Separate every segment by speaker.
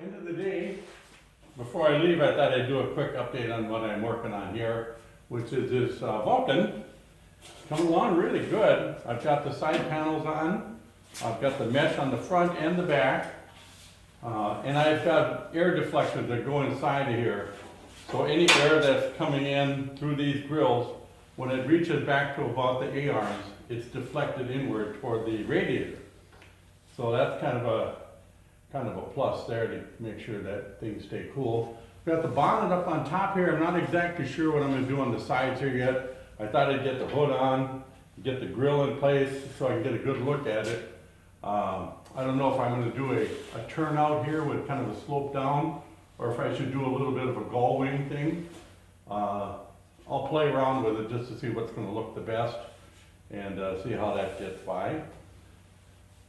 Speaker 1: End of the day, before I leave, I thought I'd do a quick update on what I'm working on here, which is this Vulcan. Coming along really good. I've got the side panels on, I've got the mesh on the front and the back, and I've got air deflectors that go inside of here. So any air that's coming in through these grills, when it reaches back to about the A-arms, it's deflected inward toward the radiator. So that's kind of a plus there to make sure that things stay cool. We've got the bonnet up on top here. I'm not exactly sure what I'm going to do on the sides here yet. I thought I'd get the hood on, get the grill in place so I can get a good look at it. I don't know if I'm going to do a turnout here with kind of a slope down, or if I should do a little bit of a gull wing thing. I'll play around with it just to see what's going to look the best and see how that gets by.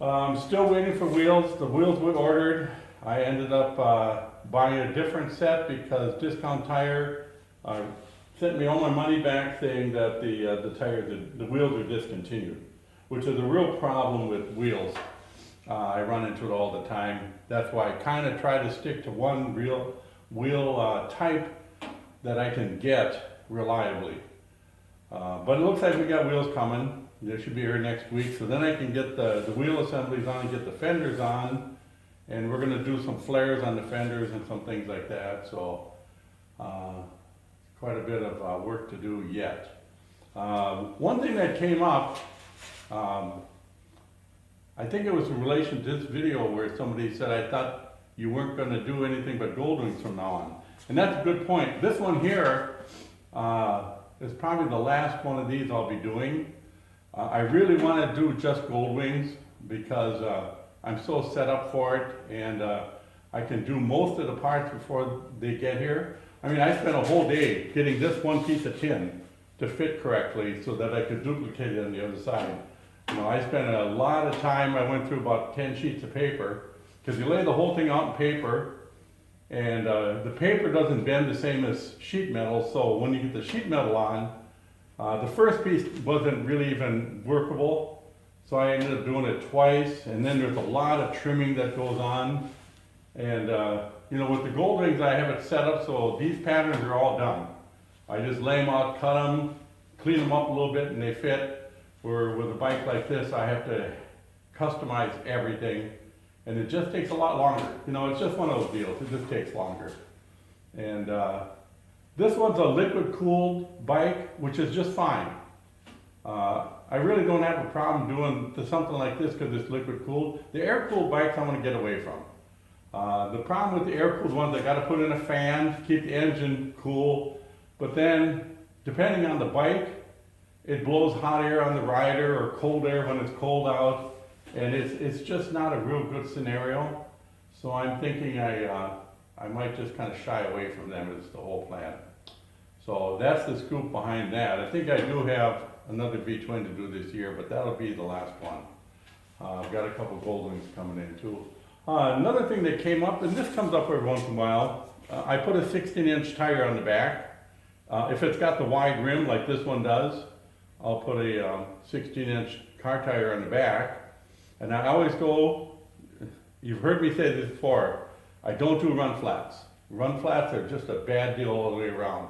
Speaker 1: I'm still waiting for wheels. The wheels we ordered, I ended up buying a different set because Discount Tire sent me all my money back saying that the wheels are discontinued, which is a real problem with wheels. I run into it all the time. That's why I kind of try to stick to one real wheel type that I can get reliably. But it looks like we got wheels coming. They should be here next week, so then I can get the wheel assemblies on and get the fenders on, and we're going to do some flares on the fenders and some things like that, so quite a bit of work to do yet. One thing that came up, I think it was in relation to this video where somebody said, I thought you weren't going to do anything but gold wings from now on, and that's a good point. This one here is probably the last one of these I'll be doing. I really want to do just gold wings because I'm so set up for it, and I can do most of the parts before they get here. I mean, I spent a whole day getting this one piece of tin to fit correctly so that I could duplicate it on the other side. You know, I spent a lot of time. I went through about 10 sheets of paper because you lay the whole thing out in paper, and the paper doesn't bend the same as sheet metal, so when you get the sheet metal on, the first piece wasn't really even workable, so I ended up doing it twice, and then there's a lot of trimming that goes on. And you know, with the gold wings, I have it set up so these patterns are all done. I just lay them out, cut them, clean them up a little bit, and they fit. Where with a bike like this, I have to customize everything, and it just takes a lot longer. You know, it's just one of those deals. It just takes longer. And this one's a liquid-cooled bike, which is just fine. I really don't have a problem doing something like this because it's liquid-cooled. The air-cooled bikes I want to get away from. The problem with the air-cooled ones, I got to put in a fan to keep the engine cool, but then, depending on the bike, it blows hot air on the rider or cold air when it's cold out, and it's just not a real good scenario. So I'm thinking I might just kind of shy away from them is the whole plan. So that's the scoop behind that. I think I do have another V-twin to do this year, but that'll be the last one. I've got a couple gold wings coming in too. Another thing that came up, and this comes up every once in a while, I put a 16-inch tire on the back. If it's got the wide rim like this one does, I'll put a 16-inch car tire on the back. And I always go, you've heard me say this before, I don't do run flats. Run flats are just a bad deal all the way around.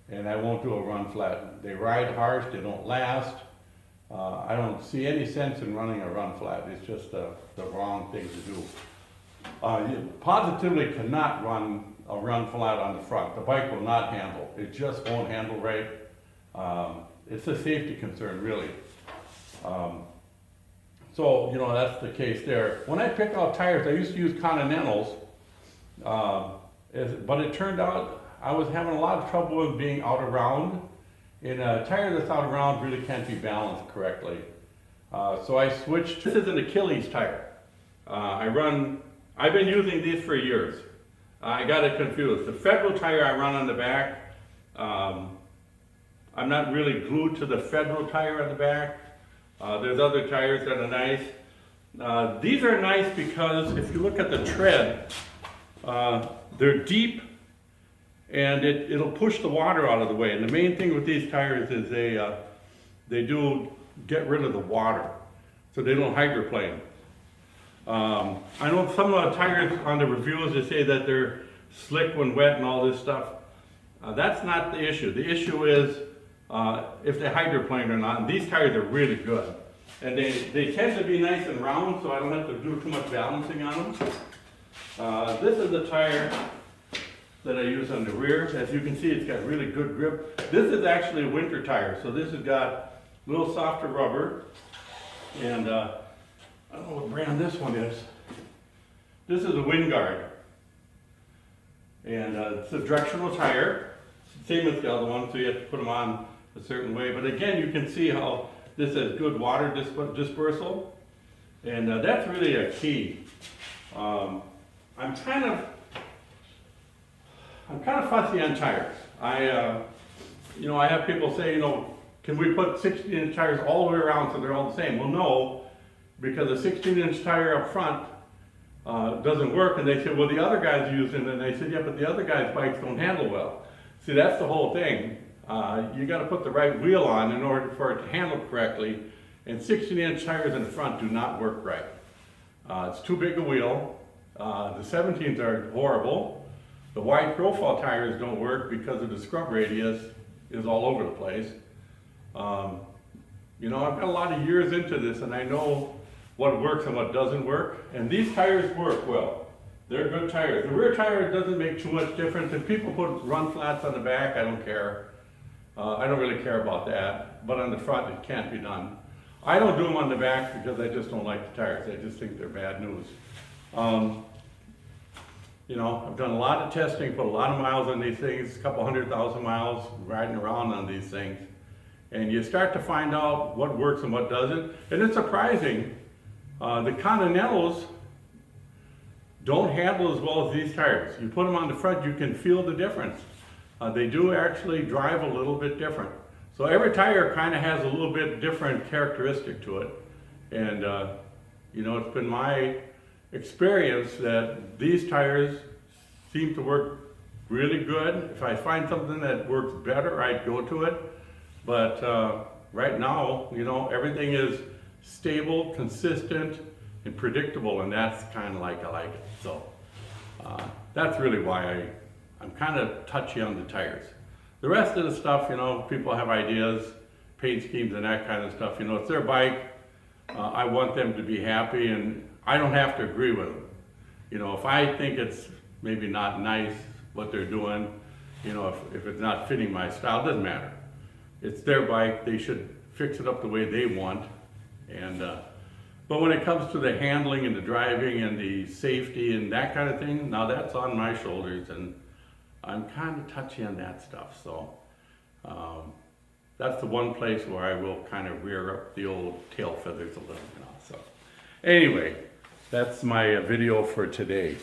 Speaker 1: And I won't do a run flat. They ride harsh, they don't last. I don't see any sense in running a run flat. It's just the wrong thing to do. You positively cannot run a run flat on the front. The bike will not handle. It just won't handle right. It's a safety concern, really. So, you know, that's the case there. When I pick out tires, I used to use Continentals, but it turned out I was having a lot of trouble with being out of round, and a tire that's out of round really can't be balanced correctly. So I switched. This is an Achilles tire. I've been using these for years. I got it confused. The Federal tire I run on the back, I'm not really glued to the Federal tire on the back. There's other tires that are nice. These are nice because if you look at the tread, they're deep, and it'll push the water out of the way. And the main thing with these tires is they do get rid of the water, so they don't hydroplane. I know some of the tires on the reviews, they say that they're slick when wet and all this stuff. That's not the issue. The issue is if they hydroplane or not. And these tires are really good. And they tend to be nice and round, so I don't have to do too much balancing on them. This is the tire that I use on the rear. As you can see, it's got really good grip. This is actually a winter tire, so this has got a little softer rubber. And I don't know what brand this one is. This is a wind guard. And it's a directional tire, same as the other one, so you have to put them on a certain way. But again, you can see how this has good water dispersal, and that's really a key. I'm kind of fussy on tires. I have people say, can we put 16-inch tires all the way around so they're all the same? Well, no, because a 16-inch tire up front doesn't work. And they said, well, the other guys use it. And I said, yeah, but the other guys' bikes don't handle well. See, that's the whole thing. You got to put the right wheel on in order for it to handle correctly. And 16-inch tires in the front do not work right. It's too big a wheel. The 17s are horrible. The wide profile tires don't work because of the scrub radius is all over the place. I've got a lot of years into this, and I know what works and what doesn't work. And these tires work well. They're good tires. The rear tire doesn't make too much difference. If people put run flats on the back, I don't care. I don't really care about that. But on the front, it can't be done. I don't do them on the back because I just don't like the tires. I just think they're bad news. I've done a lot of testing, put a lot of miles on these things, a couple 100,000 miles riding around on these things. And you start to find out what works and what doesn't. And it's surprising. The Continentals don't handle as well as these tires. You put them on the front, you can feel the difference. They do actually drive a little bit different. So every tire kind of has a little bit different characteristic to it. And it's been my experience that these tires seem to work really good. If I find something that works better, I'd go to it. But right now, everything is stable, consistent, and predictable, and that's kind of like I like it. So that's really why I'm kind of touchy on the tires. The rest of the stuff, people have ideas, paint schemes and that kind of stuff. It's their bike. I want them to be happy, and I don't have to agree with them. If I think it's maybe not nice what they're doing, if it's not fitting my style, it doesn't matter. It's their bike. They should fix it up the way they want. And but when it comes to the handling and the driving and the safety and that kind of thing, now that's on my shoulders, and I'm kind of touchy on that stuff. So that's the one place where I will kind of rear up the old tail feathers a little. So anyway, that's my video for today.